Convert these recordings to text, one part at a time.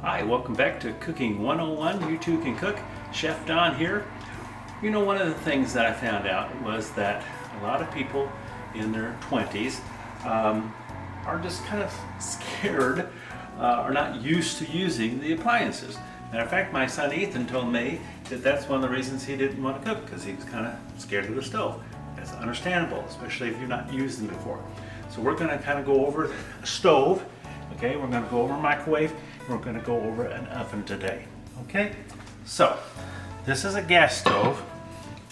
Hi, welcome back to Cooking 101. You too can cook. Chef Don here. You know, one of the things that I found out was that a lot of people in their 20s are just kind of scared or not used to using the appliances. Matter of fact, my son Ethan told me that that's one of the reasons he didn't want to cook, because he was kind of scared of the stove. That's understandable, especially if you're not used them before. So we're going to kind of go over a stove. Okay, we're going to go over a microwave, and we're going to go over an oven today. Okay, so this is a gas stove.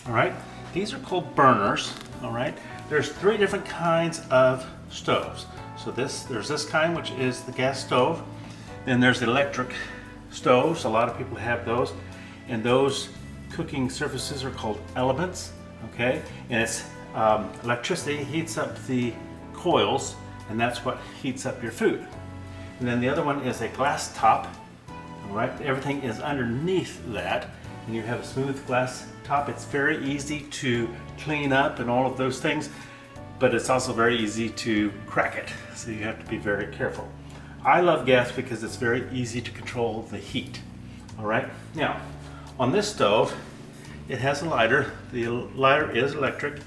All right, these are called burners. All right, there's three different kinds of stoves. So there's this kind, which is the gas stove. Then there's electric stoves. A lot of people have those, and those cooking surfaces are called elements. Okay, and it's electricity heats up the coils, and that's what heats up your food. And then the other one is a glass top. All right, everything is underneath that, and you have a smooth glass top. It's very easy to clean up and all of those things, but it's also very easy to crack it, so you have to be very careful. I love gas because it's very easy to control the heat. All right, now on this stove, it has a lighter. The lighter is electric,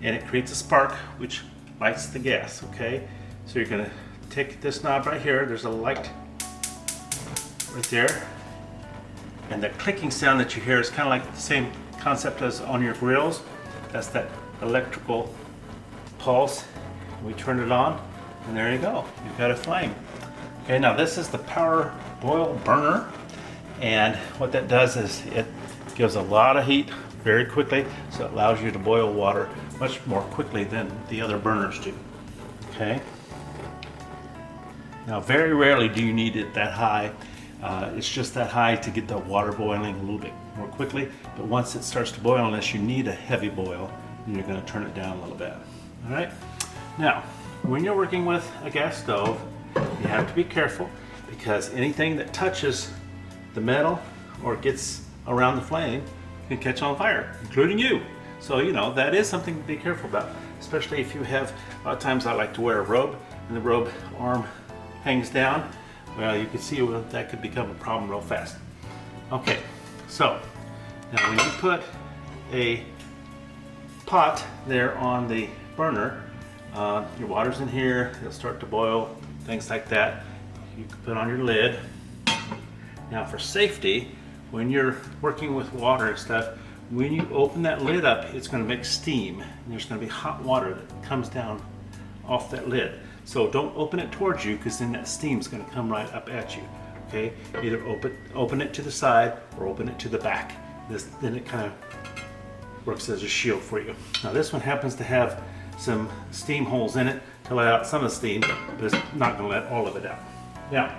and it creates a spark which lights the gas. Okay, so you're gonna take this knob right here. There's a light right there, and the clicking sound that you hear is kind of like the same concept as on your grills. That's that electrical pulse. We turn it on, and there you go. You've got a flame. Okay, now this is the power boil burner, and what that does is it gives a lot of heat very quickly, so it allows you to boil water much more quickly than the other burners do. Okay. Now, very rarely do you need it that high. It's just that high to get the water boiling a little bit more quickly. But once it starts to boil, unless you need a heavy boil, then you're going to turn it down a little bit. All right. Now, when you're working with a gas stove, you have to be careful, because anything that touches the metal or gets around the flame can catch on fire, including you. So, you know, that is something to be careful about, especially if you have, a lot of times I like to wear a robe, and the robe arm hangs down. Well, you can see that could become a problem real fast. Okay, so now when you put a pot there on the burner, your water's in here, it'll start to boil, things like that. You can put on your lid. Now for safety, when you're working with water and stuff, when you open that lid up, it's going to make steam, and there's going to be hot water that comes down off that lid. So don't open it towards you, because then that steam's going to come right up at you. Okay, either open it to the side or open it to the back. Then it kind of works as a shield for you. Now this one happens to have some steam holes in it to let out some of the steam, but it's not going to let all of it out. Now,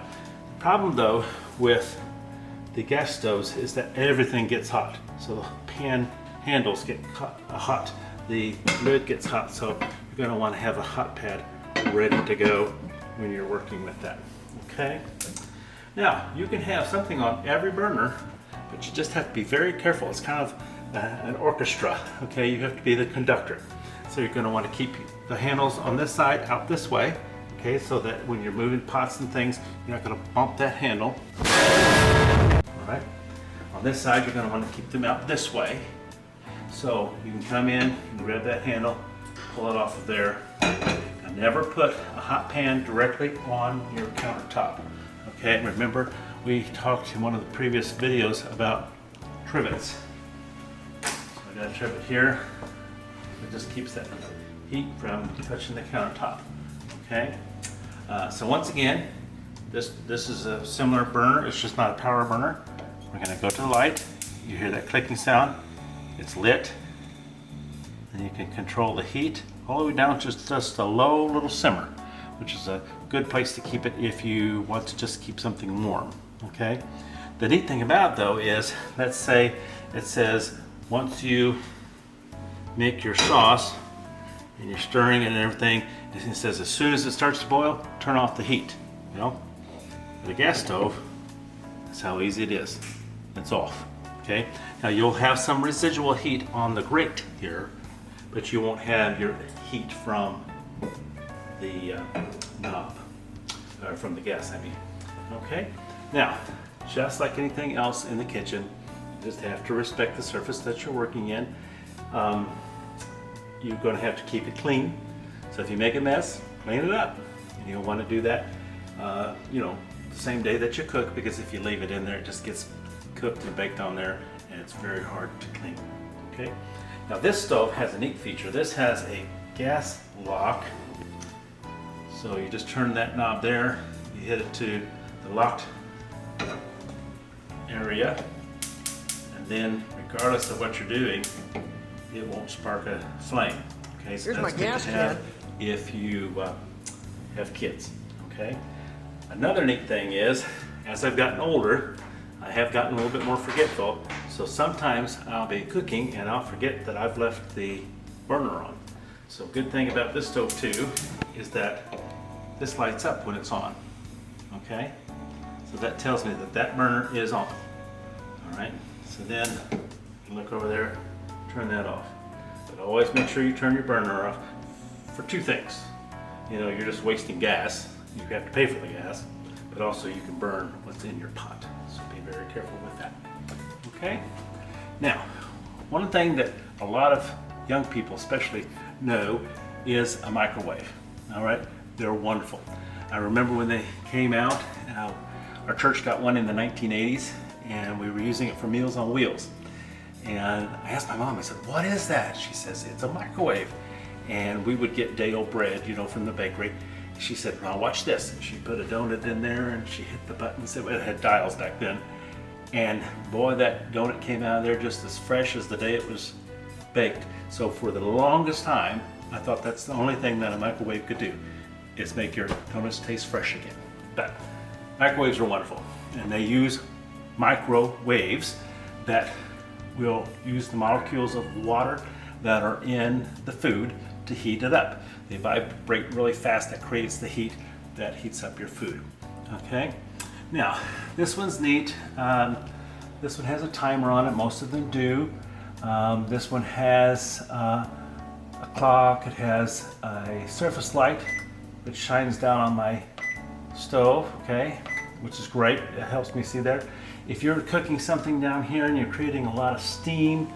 the problem though with the gas stoves is that everything gets hot. So the pan handles get hot, the lid gets hot, so you're going to want to have a hot pad ready to go when you're working with that. Okay, now you can have something on every burner, but you just have to be very careful. It's kind of an orchestra. Okay, you have to be the conductor, so you're going to want to keep the handles on this side out this way, okay, so that when you're moving pots and things, you're not going to bump that handle. All right, on this side you're going to want to keep them out this way, so you can come in and grab that handle, pull it off of there. Never put a hot pan directly on your countertop. Okay, remember we talked in one of the previous videos about trivets. So I got a trivet here. It just keeps that heat from touching the countertop. Okay, so once again, this is a similar burner. It's just not a power burner. We're going to go to the light. You hear that clicking sound. It's lit. And you can control the heat all the way down to just a low little simmer, which is a good place to keep it if you want to just keep something warm. Okay. The neat thing about it though is, let's say it says once you make your sauce and you're stirring it and everything, it says as soon as it starts to boil, turn off the heat. You know, with a gas stove, that's how easy it is. It's off. Okay. Now you'll have some residual heat on the grate here, but you won't have your heat from the knob, or from the gas, I mean. Okay, Now, just like anything else in the kitchen, you just have to respect the surface that you're working in. You're going to have to keep it clean. So if you make a mess, clean it up. And you'll want to do that, the same day that you cook, because if you leave it in there, it just gets cooked and baked on there, and it's very hard to clean. Okay. Now this stove has a neat feature. This has a gas lock. So you just turn that knob there, you hit it to the locked area, and then regardless of what you're doing, it won't spark a flame. Okay, so Here's that's my good gas to have can. if you have kids. Okay. Another neat thing is, as I've gotten older, I have gotten a little bit more forgetful. So sometimes I'll be cooking and I'll forget that I've left the burner on. So good thing about this stove too is that this lights up when it's on. Okay. So that tells me that that burner is on. All right. So then you look over there, turn that off. But always make sure you turn your burner off for two things. You're just wasting gas. You have to pay for the gas, but also you can burn what's in your pot. So be very careful with that. Okay? Now, one thing that a lot of young people especially know is a microwave. All right? They're wonderful. I remember when they came out, our church got one in the 1980s, and we were using it for Meals on Wheels. And I asked my mom, I said, what is that? She says, it's a microwave. And we would get day old bread, from the bakery. She said, now watch this. And she put a donut in there and she hit the buttons. It had dials back then. And boy, that donut came out of there just as fresh as the day it was baked. So for the longest time, I thought that's the only thing that a microwave could do, is make your donuts taste fresh again. But microwaves are wonderful. And they use microwaves that will use the molecules of water that are in the food to heat it up. They vibrate really fast. That creates the heat that heats up your food. Okay. Now, this one's neat. This one has a timer on it. Most of them do. This one has a clock. It has a surface light which shines down on my stove. Okay, which is great. It helps me see there. If you're cooking something down here and you're creating a lot of steam,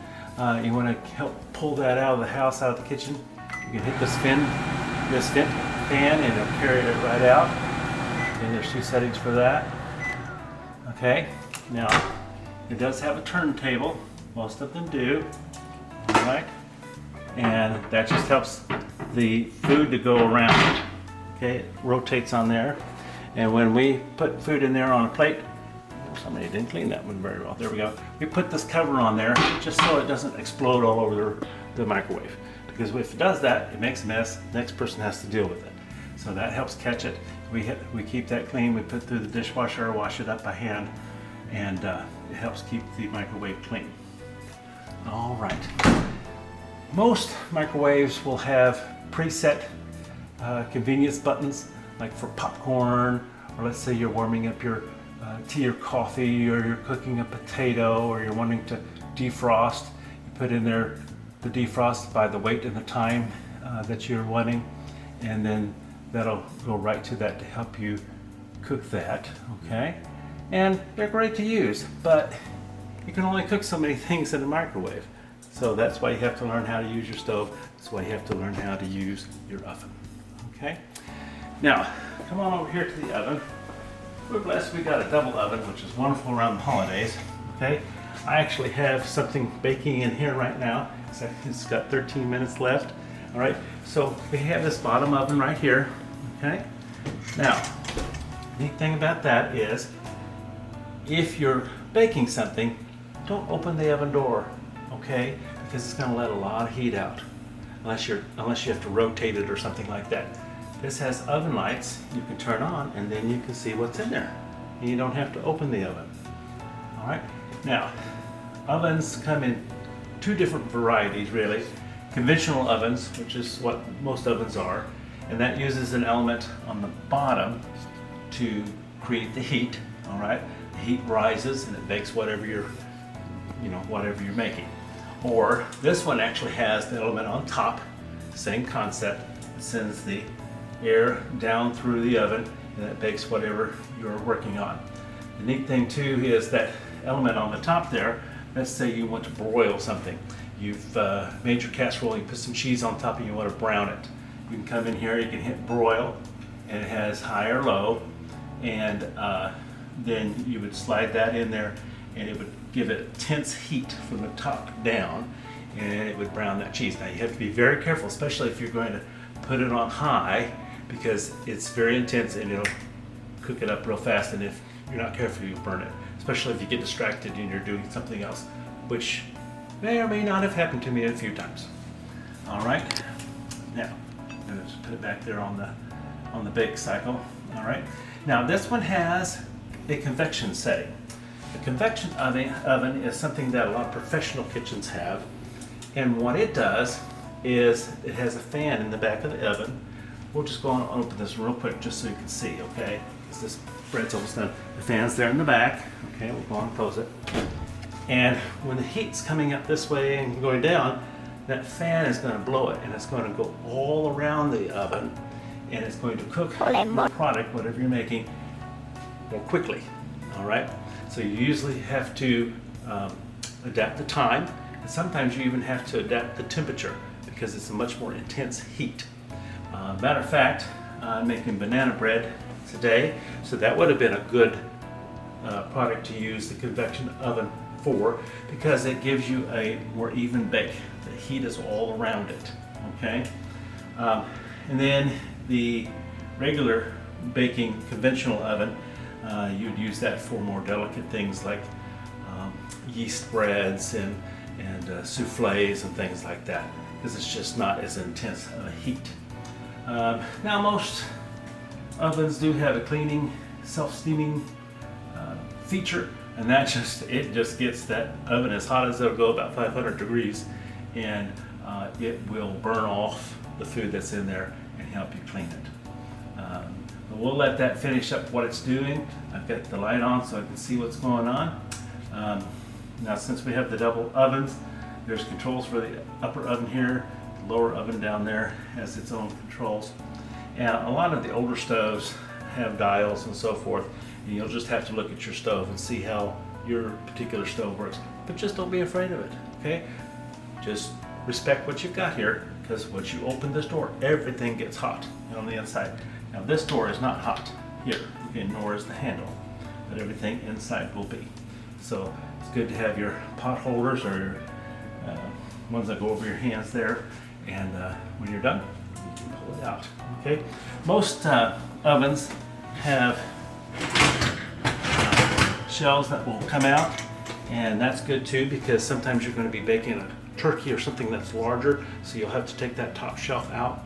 you want to help pull that out of the house, out of the kitchen, you can hit this vent fan and it'll carry it right out. Okay, there's two settings for that. Okay, now it does have a turntable. Most of them do. All right, and that just helps the food to go around. Okay, it rotates on there, and when we put food in there on a plate, somebody didn't clean that one very well. There we go. We put this cover on there just so it doesn't explode all over the microwave. Because if it does that, it makes a mess. The next person has to deal with it. So that helps catch it. We keep that clean. We put it through the dishwasher, wash it up by hand, and it helps keep the microwave clean. All right. Most microwaves will have preset convenience buttons, like for popcorn, or let's say you're warming up your tea or coffee, or you're cooking a potato, or you're wanting to defrost. You put in there the defrost by the weight and the time that you're wanting, and then that'll go right to that to help you cook that. Okay, and they're great to use, but you can only cook so many things in a microwave. So that's why you have to learn how to use your stove. That's why you have to learn how to use your oven. Okay, now come on over here to the oven. We're blessed we got a double oven, which is wonderful around the holidays. Okay, I actually have something baking in here right now. It's got 13 minutes left. All right, so we have this bottom oven right here. Okay, now the neat thing about that is if you're baking something, don't open the oven door, okay, because it's going to let a lot of heat out unless you have to rotate it or something like that. This has oven lights you can turn on, and then you can see what's in there. And you don't have to open the oven. All right. Now, ovens come in two different varieties, really. Conventional ovens, which is what most ovens are, and that uses an element on the bottom to create the heat. All right. The heat rises and it bakes whatever you're making. Or this one actually has the element on top, same concept. It sends the air down through the oven and it bakes whatever you're working on. The neat thing too is that element on the top there. Let's say you want to broil something. You've made your casserole, you put some cheese on top and you want to brown it. You can come in here, you can hit broil, and it has high or low, and then you would slide that in there and it would give it intense heat from the top down, and it would brown that cheese. Now you have to be very careful, especially if you're going to put it on high, because it's very intense and it'll cook it up real fast, and if you're not careful you'll burn it, especially if you get distracted and you're doing something else, which may or may not have happened to me a few times. All right, now I'm going to just put it back there on the bake cycle. All right, now this one has a convection setting. The convection oven is something that a lot of professional kitchens have, and what it does is it has a fan in the back of the oven. We'll just go on and open this real quick just so you can see, okay? Because this bread's almost done. The fan's there in the back. Okay, we'll go on and close it. And when the heat's coming up this way and going down, that fan is going to blow it, and it's going to go all around the oven, and it's going to cook the product, whatever you're making, more quickly. All right? So you usually have to adapt the time, and sometimes you even have to adapt the temperature because it's a much more intense heat. Matter of fact, I'm making banana bread today, so that would have been a good product to use the convection oven for, because it gives you a more even bake. The heat is all around it, okay? And then the regular baking conventional oven, you'd use that for more delicate things like yeast breads and souffles and things like that, because it's just not as intense of a heat. Now most ovens do have a cleaning, self-steaming feature, and that just gets that oven as hot as it'll go, about 500 degrees, and it will burn off the food that's in there and help you clean it. But we'll let that finish up what it's doing. I've got the light on so I can see what's going on. Now since we have the double ovens, there's controls for the upper oven here. The lower oven down there has its own controls. And a lot of the older stoves have dials and so forth, and you'll just have to look at your stove and see how your particular stove works. But just don't be afraid of it, okay? Just respect what you've got here, because once you open this door, everything gets hot on the inside. Now this door is not hot here, okay, nor is the handle, but everything inside will be. So it's good to have your pot holders or your ones that go over your hands there, and when you're done, you can pull it out, okay? Most ovens have shells that will come out, and that's good too, because sometimes you're going to be baking a turkey or something that's larger, so you'll have to take that top shelf out.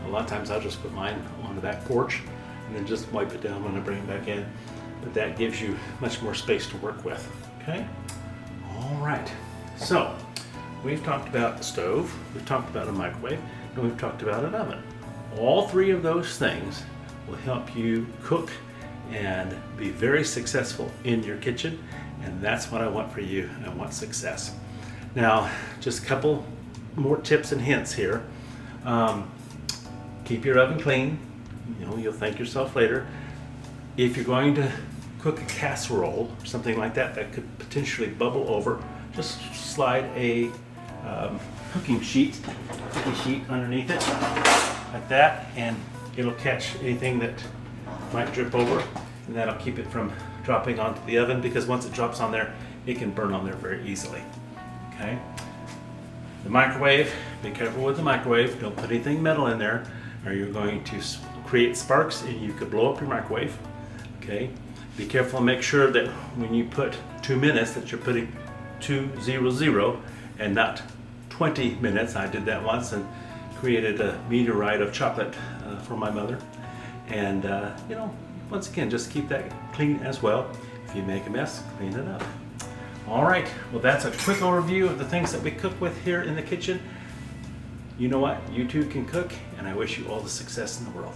A lot of times I'll just put mine on the back porch and then just wipe it down when I bring it back in, but that gives you much more space to work with, okay? All right, so we've talked about the stove, we've talked about a microwave, and we've talked about an oven. All three of those things will help you cook and be very successful in your kitchen, and that's what I want for you. I want success. Now, just a couple more tips and hints here. Keep your oven clean. You know, you'll thank yourself later. If you're going to cook a casserole or something like that that could potentially bubble over, just slide a cookie sheet underneath it like that, and it'll catch anything that might drip over, and that'll keep it from dropping onto the oven, because once it drops on there, it can burn on there very easily. Okay. The microwave, be careful with the microwave. Don't put anything metal in there, or you're going to create sparks and you could blow up your microwave. Okay. Be careful and make sure that when you put 2 minutes that you're putting 200 and not 20 minutes. I did that once and created a meteorite of chocolate for my mother. And you know, once again, just keep that clean as well. If you make a mess, clean it up. All right, well, that's a quick overview of the things that we cook with here in the kitchen. You know what? You too can cook, and I wish you all the success in the world.